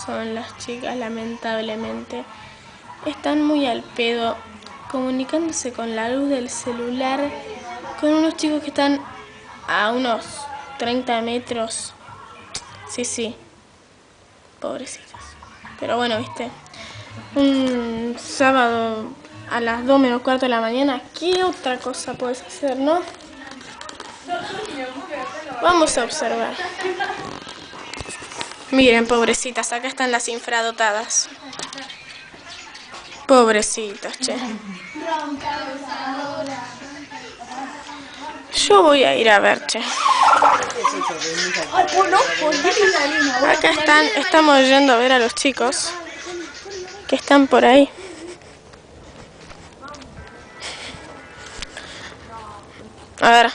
son las chicas, lamentablemente. Están muy al pedo, comunicándose con la luz del celular, con unos chicos que están a unos 30 metros. Sí, pobrecitos. Pero bueno, viste, un sábado a las 2 menos cuarto de la mañana, ¿qué otra cosa puedes hacer, no? Vamos a observar. Miren, pobrecitas, acá están las infradotadas. Pobrecitas, che. Yo voy a ir a ver, che. Acá estamos yendo a ver a los chicos que están por ahí. A ver.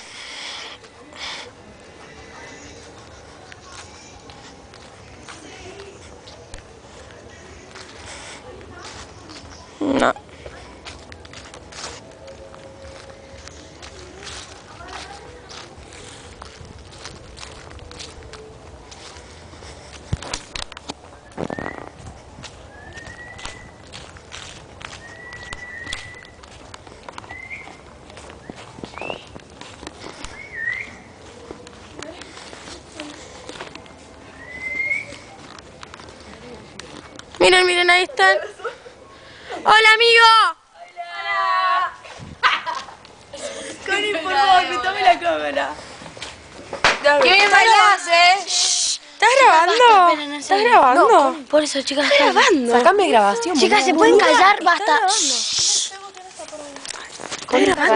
No. Miren, ahí están. ¡Hola, amigo! ¡Hola! Connie, por favor, que tome la cámara. ¡Qué bien bailás, ¿Estás grabando? ¿Estás grabando? No, por eso, chicas, ¿Estás grabando? Sacame grabación. Chicas, ¿se pueden callar? Basta. ¿Estás grabando?